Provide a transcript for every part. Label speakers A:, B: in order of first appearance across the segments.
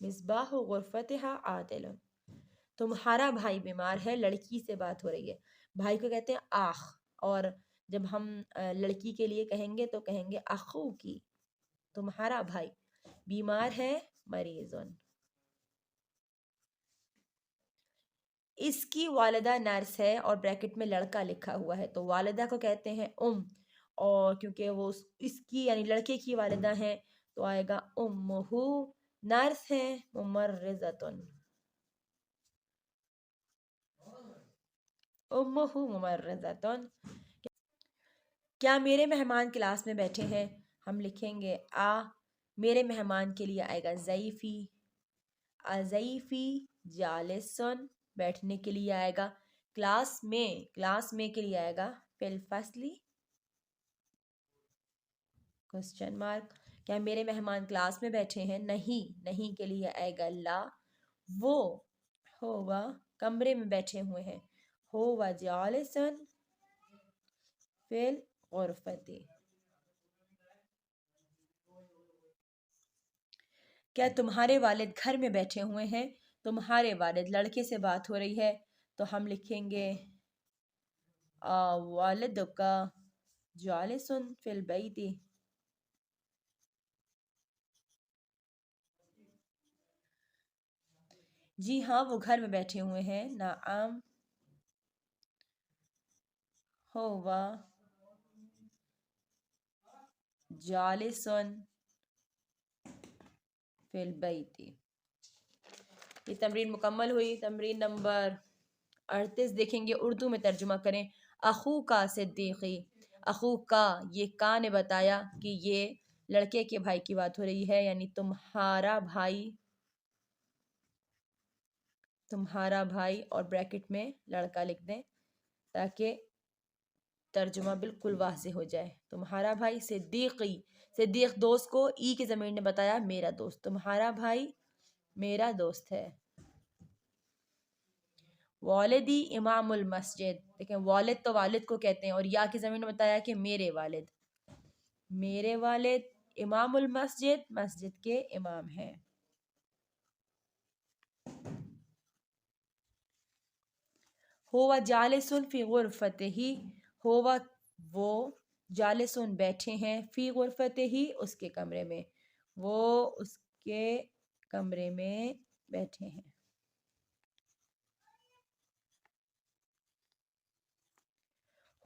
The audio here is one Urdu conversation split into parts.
A: مصباح غرفتها عاطل، تمہارا بھائی بیمار ہے، لڑکی سے بات ہو رہی ہے، بھائی کو کہتے ہیں آخ، اور جب ہم لڑکی کے لیے کہیں گے تو کہیں گے اخو کی، تمہارا بھائی بیمار ہے، مریضن، اس کی والدہ نرس ہے اور بریکٹ میں لڑکا لکھا ہوا ہے، تو والدہ کو کہتے ہیں اور کیونکہ وہ اس کی یعنی لڑکے کی والدہ ہیں تو آئے گا امہو، نرس ہے ممرضتن، امہو ممرضتن، کیا میرے مہمان کلاس میں بیٹھے ہیں، ہم لکھیں گے میرے مہمان کے لیے آئے گا ضیفی، ضیفی جالسن، بیٹھنے کے لیے آئے گا، کلاس میں کے لیے آئے گا فی الفصلی کوسچن مارک، کیا میرے مہمان کلاس میں بیٹھے ہیں، نہیں کے لیے آئے گا لا، وہ ہوا کمرے میں بیٹھے ہوئے ہیں، ہوا جالسن فی الغرفتی، کیا تمہارے والد گھر میں بیٹھے ہوئے ہیں، تمہارے والد لڑکے سے بات ہو رہی ہے تو ہم لکھیں گے والدک جالسن فی البیت، جی ہاں وہ گھر میں بیٹھے ہوئے ہیں، نعم ہوا جالسن فی البیت۔ یہ تمرین مکمل ہوئی۔ تمرین نمبر 38 دیکھیں گے، اردو میں ترجمہ کریں۔ اخو کا صدیقی، اخو کا، یہ کا نے بتایا کہ یہ لڑکے کے بھائی کی بات ہو رہی ہے، یعنی تمہارا بھائی اور بریکٹ میں لڑکا لکھ دیں تاکہ ترجمہ بالکل واضح ہو جائے۔ تمہارا بھائی صدیقی، صدیق دوست کو ای کے ضمیر نے بتایا میرا دوست، تمہارا بھائی میرا دوست ہے۔ والدی امام المسجد، دیکھیں والد تو والد کو کہتے ہیں اور یا کی ضمیر نے بتایا کہ میرے والد امام المسجد، مسجد کے امام ہیں۔ ہوا جالسن فی غرفتہ، ہوا وہ، جالسن بیٹھے ہیں، فی غرفتہ اس کے کمرے میں، وہ اس کے کمرے میں بیٹھے ہیں۔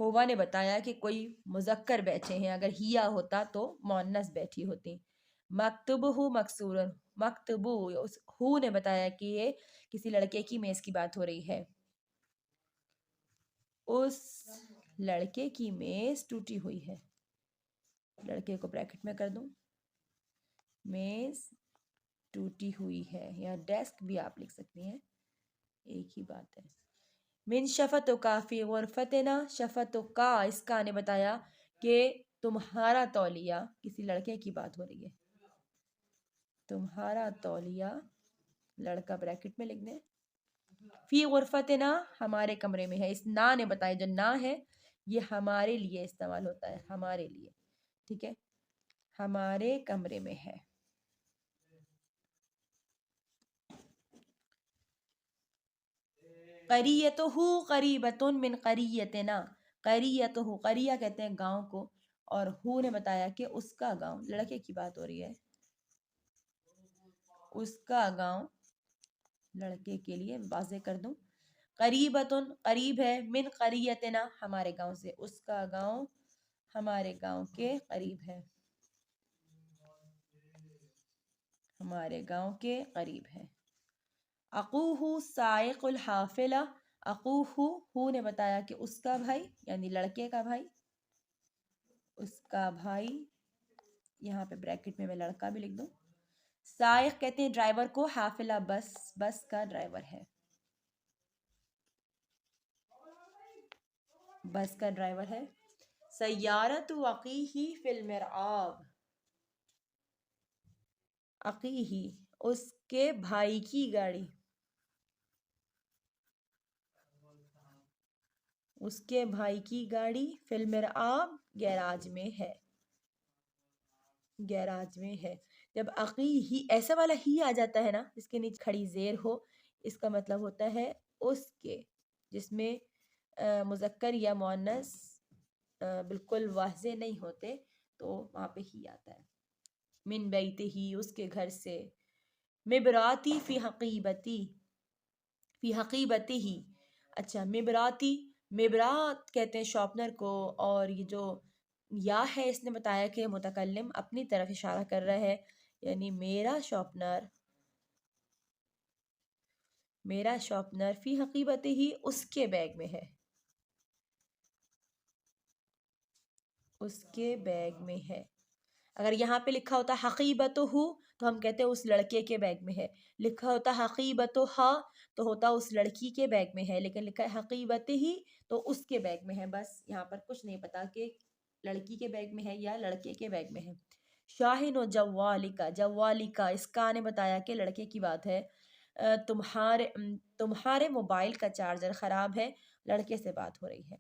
A: ہوا نے بتایا کہ کوئی مذکر بیٹھے ہیں، اگر ہیا ہوتا تو مؤنث بیٹھی ہوتی۔ مکتبہ مکسور، مکتبو، ہو نے بتایا کہ یہ کسی لڑکے کی میز کی بات ہو رہی ہے، اس لڑکے کی میز ٹوٹی ہوئی ہے، لڑکے کو بریکٹ میں کر دوں، میز ٹوٹی ہوئی ہے، یا ڈیسک بھی آپ لکھ سکتی ہیں، ایک ہی بات ہے۔ من شفتکا فی غرفتنا، شفتکا، اس کا نے بتایا کہ تمہارا تولیہ، کسی لڑکے کی بات ہو رہی ہے، تمہارا تولیہ، لڑکا بریکٹ میں لکھ دیں، فی غرفتنا ہمارے کمرے میں ہے، اس نا نے بتایا جو نا ہے یہ ہمارے لیے استعمال ہوتا ہے، ہمارے لیے، ٹھیک ہے، ہمارے کمرے میں ہے۔ قریتہ قریبۃ من قریتنا، قریتہ، قریہ کہتے ہیں گاؤں کو، اور ہو نے بتایا کہ اس کا گاؤں، لڑکے کی بات ہو رہی ہے، اس کا گاؤں، لڑکے کے لیے واضح کر دوں، قریبۃ قریب ہے، من قریتنا ہمارے گاؤں سے، اس کا گاؤں ہمارے گاؤں کے قریب ہے، ہمارے گاؤں کے قریب ہے۔ اخوہ سائق الحافلہ، اخوہ، ہو نے بتایا کہ اس کا بھائی، یعنی لڑکے کا بھائی، اس کا بھائی، یہاں پہ بریکٹ میں لڑکا بھی لکھ دوں، سائق کہتے ہیں ڈرائیور کو، حافلہ بس کا ڈرائیور ہے، بس کا ڈرائیور ہے۔ سیارۃ اخیہ فی المرآب، اخیہ اس کے بھائی کی گاڑی، اس کے بھائی کی گاڑی فی المرآب گیراج میں ہے، گیراج میں ہے۔ جب عقی ہی ایسا والا ہی آ جاتا ہے نا جس کے نیچے کھڑی زیر ہو، اس کا مطلب ہوتا ہے اس کے، جس میں مذکر یا مؤنث بالکل واضح نہیں ہوتے تو وہاں پہ ہی آتا ہے. من بیتے ہی، اس کے گھر سے. مبراتی فی حقیبتی، فی حقیبتی ہی. اچھا مبراتی، مبرات کہتے ہیں شارپنر کو، اور یہ جو یا ہے اس نے بتایا کہ متکلم اپنی طرف اشارہ کر رہا ہے، یعنی میرا شارپنر، میرا شارپنر فی حقیبتی ہی اس کے بیگ میں ہے، اس کے بیگ میں ہے. اگر یہاں پہ لکھا ہوتا حقیبتہ تو ہم کہتے ہیں اس لڑکے کے بیگ میں ہے، لکھا ہوتا حقیبتہا تو ہوتا اس لڑکی کے بیگ میں ہے، لیکن لکھا ہے حقیبتہ ہی تو اس کے بیگ میں ہے. بس یہاں پر کچھ نہیں پتا کہ لڑکی کے بیگ میں ہے یا لڑکے کے بیگ میں ہے. شاہن و جوالکا، جوالکا اس کا نے بتایا کہ لڑکے کی بات ہے. تمہارے موبائل کا چارجر خراب ہے، لڑکے سے بات ہو رہی ہے.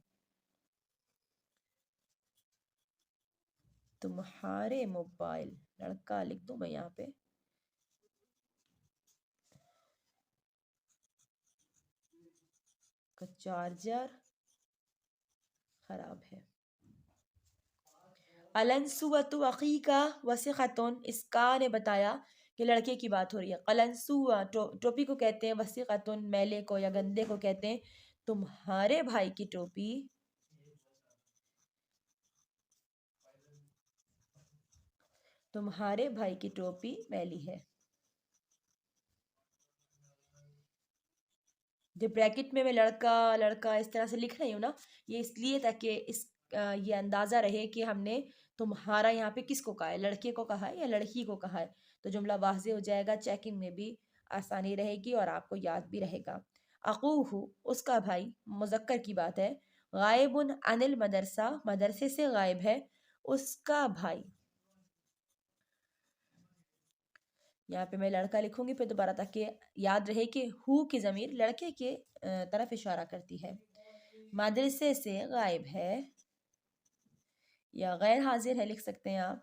A: تمہارے موبائل، لڑکا لکھ دوں میں یہاں پہ، کا چارجر خراب ہے. النسوۃ اخیکا وثیقۃ، اس کا نے بتایا کہ لڑکے کی بات ہو رہی ہے. قلنسوہ ٹوپی کو کہتے ہیں، وثیقۃ میلے کو یا گندے کو کہتے ہیں. تمہارے بھائی کی ٹوپی، تمہارے بھائی کی ٹوپی میلی ہے. جو بریکٹ میں لڑکا لڑکا اس طرح سے لکھ رہی ہوں نا، یہ اس لیے تاکہ یہ اندازہ رہے کہ ہم نے تمہارا یہاں پہ کس کو کہا ہے، لڑکے کو کہا ہے یا لڑکی کو کہا ہے. تو جملہ واضح ہو جائے گا، چیکنگ میں بھی آسانی رہے گی اور آپ کو یاد بھی رہے گا. اخوہ اس کا بھائی، مذکر کی بات ہے. غائب عن المدرسہ، مدرسے سے غائب ہے اس کا بھائی. یہاں پہ میں لڑکا لکھوں گی پھر دوبارہ تاکہ یاد رہے کہ ہو کی ضمیر لڑکے کے طرف اشارہ کرتی ہے. مدرسے سے غائب ہے یا غیر حاضر ہے لکھ سکتے ہیں آپ،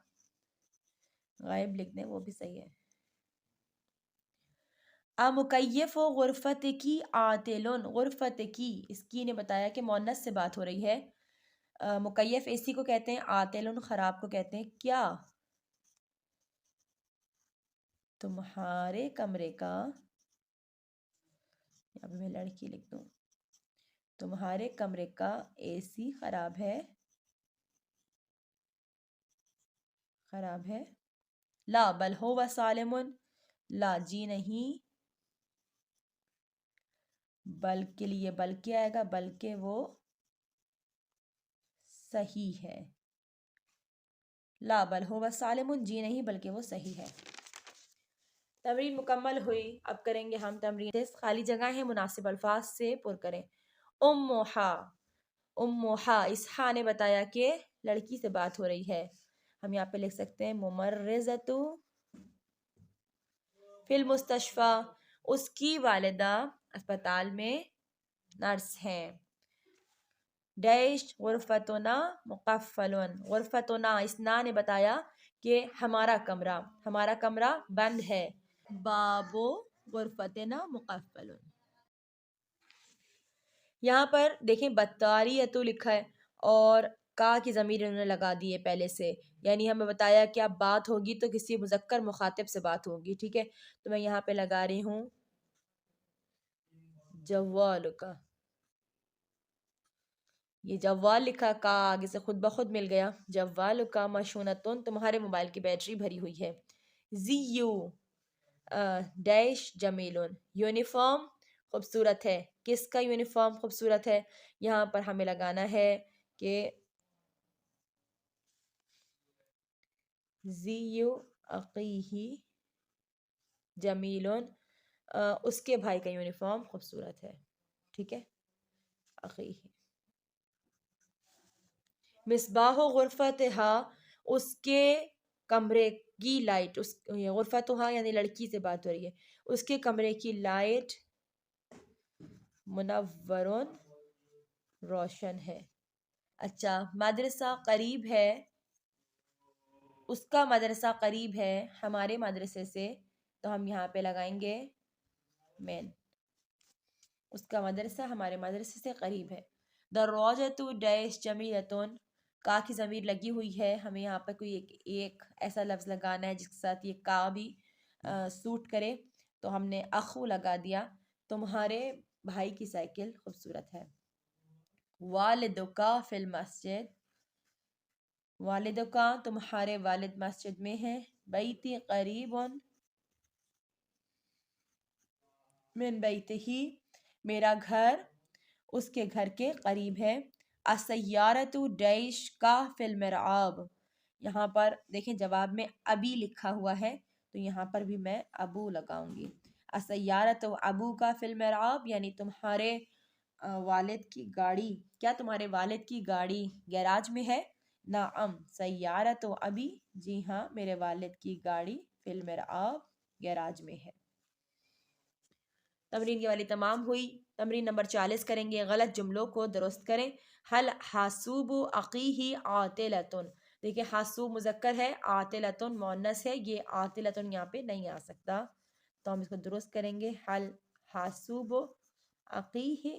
A: غائب لکھ دیں وہ بھی صحیح ہے. مکیف و غرفت کی عاطلن، غرفت کی اس کی نے بتایا کہ مؤنث سے بات ہو رہی ہے. مکیف اے سی کو کہتے ہیں، عاطلن خراب کو کہتے ہیں. کیا تمہارے کمرے کا، یہاں پہ میں لڑکی لکھ دوں، تمہارے کمرے کا اے سی خراب ہے، خراب ہے. لا بل ہو سالم، لا جی نہیں، بلکہ لیے بلکہ آئے گا، بلکہ وہ صحیح ہے. لا بل ہو سالم، جی نہیں بلکہ وہ صحیح ہے. تمرین مکمل ہوئی. اب کریں گے ہم تمرین. خالی جگہ ہے مناسب الفاظ سے پر کریں. امہا، امہا اس ہا نے بتایا کہ لڑکی سے بات ہو رہی ہے. ہم یہاں پہ لکھ سکتے ہیں ممرضۃ فی المستشفی، اس کی والدہ اسپتال میں نرس ہیں. ڈیش غرفتنا مقفلن، غرفتنا اس نا نے بتایا کہ ہمارا کمرہ، ہمارا کمرہ بند ہے. باب غرفتنا مقفل. یہاں پر دیکھیں بطاریتو لکھا ہے اور کا کی ضمیر انہوں نے لگا دی ہے پہلے سے، یعنی ہمیں بتایا کہ اب بات ہوگی تو کسی مذکر مخاطب سے بات ہوگی. ٹھیک ہے، تو میں یہاں پہ لگا رہی ہوں جوال کا. یہ جوال لکھا، کا آگے سے خود بخود مل گیا. جوال کا مشونتن، تمہارے موبائل کی بیٹری بھری ہوئی ہے. زیو ڈیش جمیلن، یونیفارم خوبصورت ہے. کس کا یونیفارم خوبصورت ہے؟ یہاں پر ہمیں لگانا ہے کہ زیو اقیہی جمیلن، اس کے بھائی کا یونیفارم خوبصورت ہے. ٹھیک ہے، اقیہی. مصباح غرفتہا، اس کے کمرے کی لائٹ، اس غرفتہا یعنی لڑکی سے بات ہو رہی ہے، اس کے کمرے کی لائٹ منورن روشن ہے. اچھا مدرسہ قریب ہے اس کا مدرسہ قریب ہے ہمارے مدرسے سے، تو ہم یہاں پہ لگائیں گے مین، اس کا مدرسہ ہمارے مدرسے سے قریب ہے۔ دراجۃ ڈیش جمیلۃ، کا کی ضمیر لگی ہوئی ہے، ہمیں یہاں پر کوئی ایک ایسا لفظ لگانا ہے جس کے ساتھ یہ کا بھی سوٹ کرے، تو ہم نے اخو لگا دیا۔ تمہارے بھائی کی سائیکل خوبصورت ہے۔ والدکا فی المسجد، والدکا تمہارے والد مسجد میں ہیں۔ بیتی قریب من بیتہ، میرا گھر اس کے گھر کے قریب ہے۔ السیارۃ ڈیش کا فی المرعاب، یہاں پر دیکھیں جواب میں ابی لکھا ہوا ہے تو یہاں پر بھی میں ابو لگاؤں گی۔ السیارۃ ابو کا فی المرعاب، یعنی تمہارے والد کی گاڑی، کیا تمہارے والد کی گاڑی گیراج میں ہے؟ نعم سیارۃ ابی، جی ہاں میرے والد کی گاڑی فی المرعاب گیراج میں ہے۔ تمرین کی والی تمام ہوئی۔ تمرین نمبر 40 کریں گے، غلط جملوں کو درست کریں۔ حل حاسوب عقیہ عاطلۃ، دیکھیں حاسوب مذکر ہے، عاطلۃ مؤنث ہے، یہ عاطلۃ یہاں پہ نہیں آ سکتا، تو ہم اس کو درست کریں گے۔ حل حاسوب عقیہ،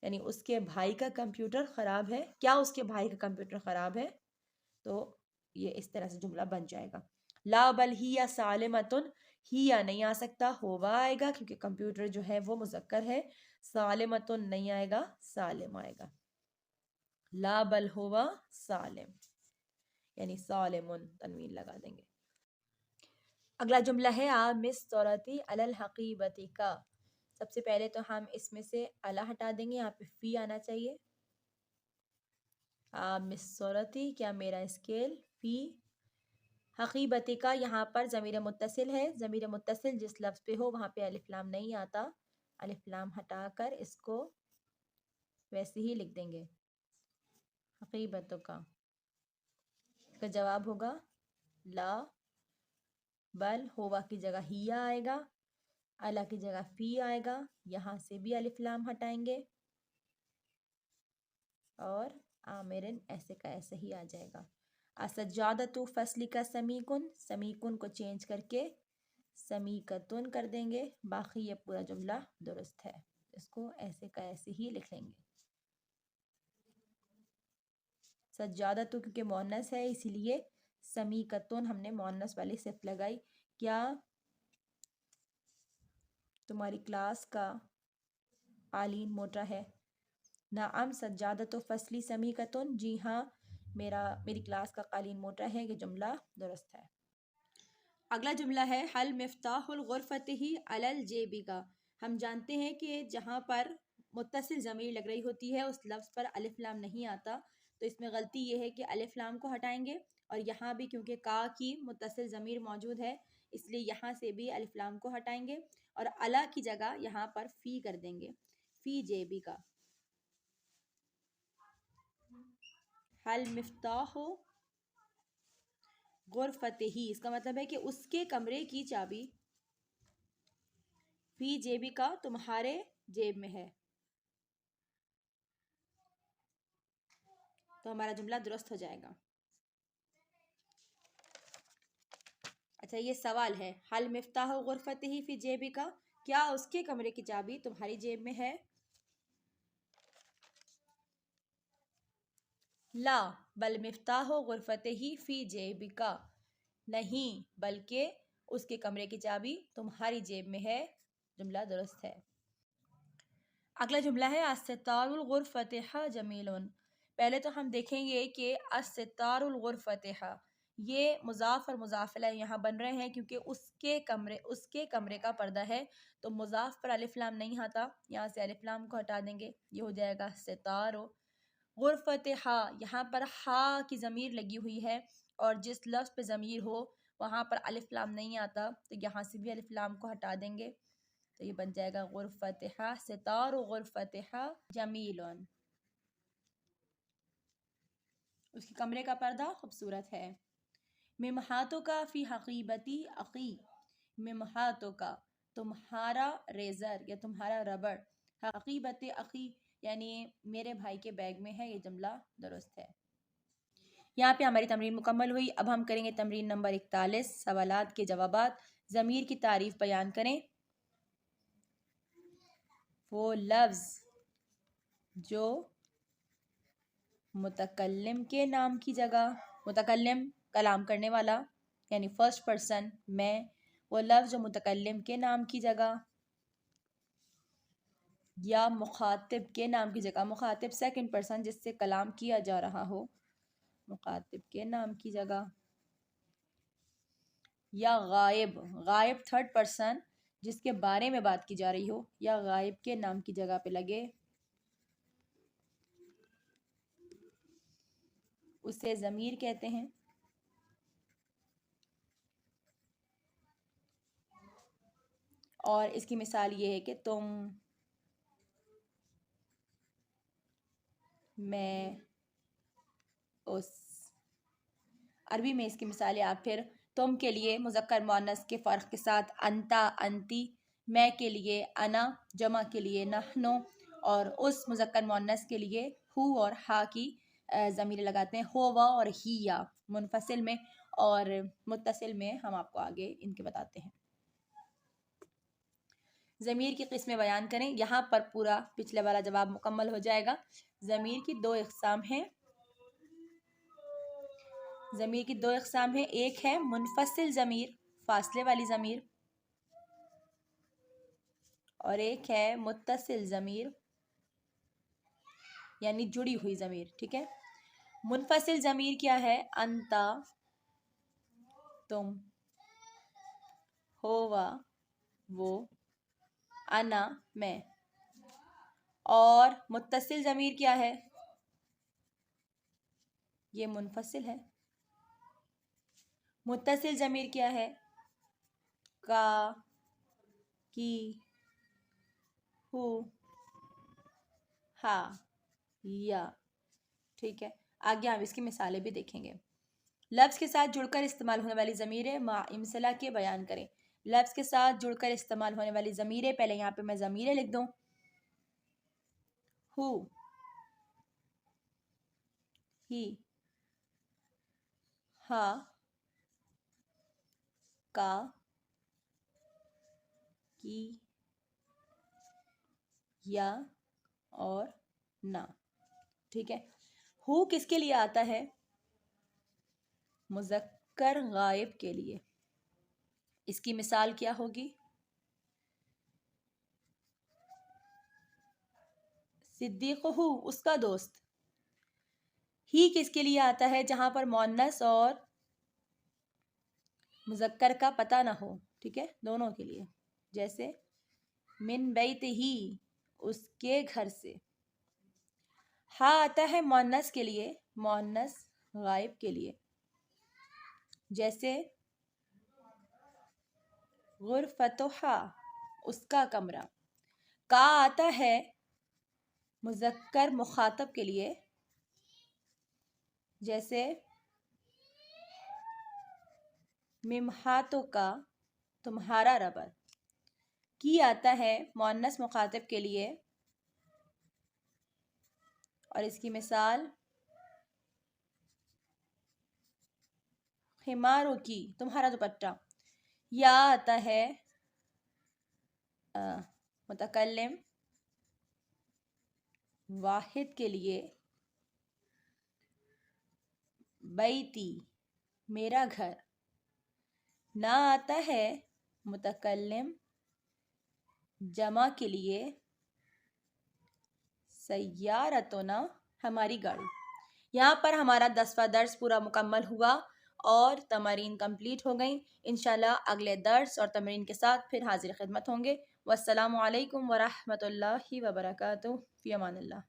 A: یعنی اس کے بھائی کا کمپیوٹر خراب ہے، کیا اس کے بھائی کا کمپیوٹر خراب ہے؟ تو یہ اس طرح سے جملہ بن جائے گا۔ لا بل ہی سالمۃ، ہی نہیں آ سکتا، ہوا آئے گا کیونکہ کمپیوٹر جو ہے وہ مذکر ہے۔ سالمۃ نہیں آئے گا، سالم آئے گا۔ لا بل ہوا سالم، یعنی سالم، تنوین لگا دیں گے۔ اگلا جملہ ہے آ مستورتی علی الحقیبتی کا، سب سے پہلے تو ہم اس میں سے الا ہٹا دیں گے، یہاں پہ فی آنا چاہیے۔ آ مستورتی، کیا میرا اسکیل، فی حقیبتی کا، یہاں پر ضمیر متصل ہے، ضمیر متصل جس لفظ پہ ہو وہاں پہ الف لام نہیں آتا، الف لام ہٹا کر اس کو ویسے ہی لکھ دیں گے، حقیبتوں کا۔ اس کا جواب ہوگا لا بل، ہوا کی جگہ ہی آئے گا، الا کی جگہ فی آئے گا، یہاں سے بھی الف لام ہٹائیں گے اور آمرن ایسے کا ایسے ہی آ جائے گا۔ اسجادۃ فصل کا سمیکن، سمیکن کو چینج کر کے سمیکتن کر دیں گے، باقی یہ پورا جملہ درست ہے، اس کو ایسے کا ایسے ہی لکھ لیں گے۔ سجادۃ کیونکہ مؤنث ہے اسی لیے سمیکتن ہم نے مؤنث والی صفت لگائی۔ کیا تمہاری کلاس کا قالین موٹا ہے؟ نعم سجادۃ فصلی سمیکتن، جی ہاں میری کلاس کا قالین موٹا ہے، یہ جملہ درست ہے۔ اگلا جملہ ہے حل مفتاح الغرفۃ علی الجیب کا، ہم جانتے ہیں کہ جہاں پر متصل ضمیر لگ رہی ہوتی ہے اس لفظ پر الف لام نہیں آتا، تو اس میں غلطی یہ ہے کہ الف لام کو ہٹائیں گے، اور یہاں بھی کیونکہ کا کی متصل ضمیر موجود ہے اس لیے یہاں سے بھی الف لام کو ہٹائیں گے، اور الا کی جگہ یہاں پر فی کر دیں گے، فی جیبی کا۔ حل مفتاح غرفت ہی، اس کا مطلب ہے کہ اس کے کمرے کی چابی فی جیبی کا، تمہارے جیب میں ہے، تو ہمارا جملہ درست ہو جائے گا۔ اچھا یہ سوال ہے، حل مفتاح غرفت ہی فی جیبی کا، کیا اس کے کمرے کی چابی تمہاری جیب میں ہے؟ لا بل مفتاح غرفت ہی فی جیبی کا، نہیں بلکہ اس کے کمرے کی چابی تمہاری جیب میں ہے، جملہ درست ہے۔ اگلا جملہ ہے الستار الغرفۃ جمیل، پہلے تو ہم دیکھیں گے کہ الستار الغرفۃ، یہ مضاف اور مضاف الیہ یہاں بن رہے ہیں کیونکہ اس کے کمرے کا پردہ ہے، تو مضاف پر الف لام نہیں آتا، یہاں سے الف لام کو ہٹا دیں گے، یہ ہو جائے گا ستار غرفۃ، یہاں پر ہا کی ضمیر لگی ہوئی ہے اور جس لفظ پہ ضمیر ہو وہاں پر الف لام نہیں آتا، تو یہاں سے بھی الف لام کو ہٹا دیں گے، تو یہ بن جائے گا غرفۃ، ستار غرفۃ جمیل، اس کے کمرے کا پردہ خوبصورت ہے۔ ممحاتو کا فی حقیبتی عقی، ممحاتو کا تمہارا ریزر یا تمہارا ربڑ، حقیبت عقی یعنی میرے بھائی کے بیگ میں ہے، یہ جملہ درست ہے۔ یہاں پہ ہماری تمرین مکمل ہوئی. اب ہم کریں گے تمرین نمبر 41 سوالات کے جوابات. ضمیر کی تعریف بیان کریں. وہ لفظ جو متکلم کے نام کی جگہ، متکلم کلام کرنے والا یعنی فرسٹ پرسن میں، وہ لفظ جو متکلم کے نام کی جگہ یا مخاطب کے نام کی جگہ، مخاطب سیکنڈ پرسن جس سے کلام کیا جا رہا ہو، مخاطب کے نام کی جگہ، یا غائب، غائب تھرڈ پرسن جس کے بارے میں بات کی جا رہی ہو یا غائب کے نام کی جگہ پہ لگے، اسے ضمیر کہتے ہیں. اور اس کی مثال یہ ہے کہ تم، میں، اس. عربی میں اس کی مثالیں آپ پھر تم کے لیے مذکر مؤنث کے فرق کے ساتھ انتا، انتی، میں کے لیے انا، جمع کے لیے نحنو، اور اس مذکر مؤنث کے لیے ہو اور ہا کی ضمیر لگاتے ہیں. ہو و اور ہی یا منفصل میں، اور متصل میں ہم آپ کو آگے ان کے بتاتے ہیں. ضمیر کی قسمیں بیان کریں. یہاں پر پورا پچھلے والا جواب مکمل ہو جائے گا. ضمیر کی دو اقسام ہیں. ضمیر کی دو اقسام ہیں. ایک ہے منفصل ضمیر، فاصلے والی ضمیر، اور ایک ہے متصل ضمیر یعنی جڑی ہوئی ضمیر. ٹھیک ہے. منفصل ضمیر کیا ہے؟ انتا، تم، ہوا، وہ، انا، میں. اور متصل ضمیر کیا ہے؟ یہ منفصل ہے. متصل ضمیر کیا ہے؟ کا، کی، ہو، ہا، یا. ٹھیک ہے. آگے ہم اس کی مثالیں بھی دیکھیں گے. لفظ کے ساتھ جڑ کر استعمال ہونے والی ضمیریں مع امثلہ کے بیان کریں. لفظ کے ساتھ جڑ کر استعمال ہونے والی ضمیریں، پہلے یہاں پہ میں ضمیریں لکھ دوں. ہو، ہی، ہا، کا، کی، یا اور نا. ٹھیک ہے. ہو کس کے لیے آتا ہے؟ مذکر غائب کے لیے. اس کی مثال کیا ہوگی؟ صدیق ہو، اس کا دوست. ہی کس کے لیے آتا ہے؟ جہاں پر مؤنث اور مذکر کا پتہ نہ ہو. ٹھیک ہے. دونوں کے لیے. جیسے من بیت ہی، اس کے گھر سے. ہا آتا ہے مؤنث کے لیے، مؤنث غائب کے لیے. جیسے غرفتھا، اس کا کمرہ. کا آتا ہے مذکر مخاطب کے لیے. جیسے ممہاتو کا، تمہارا ربر. کی آتا ہے مؤنث مخاطب کے لیے، اور اس کی مثال خمارو کی، تمہارا دوپٹہ. یا آتا ہے متکلم واحد کے لیے، بیتی، میرا گھر. نا آتا ہے متکلم جمع کے لیے، سیارتنا، ہماری گاڑی. یہاں پر ہمارا 10واں درس پورا مکمل ہوا اور تمارین کمپلیٹ ہو گئیں. انشاءاللہ اگلے درس اور تمرین کے ساتھ پھر حاضر خدمت ہوں گے. والسلام علیکم ورحمۃ اللہ وبرکاتہ. فی امان اللہ.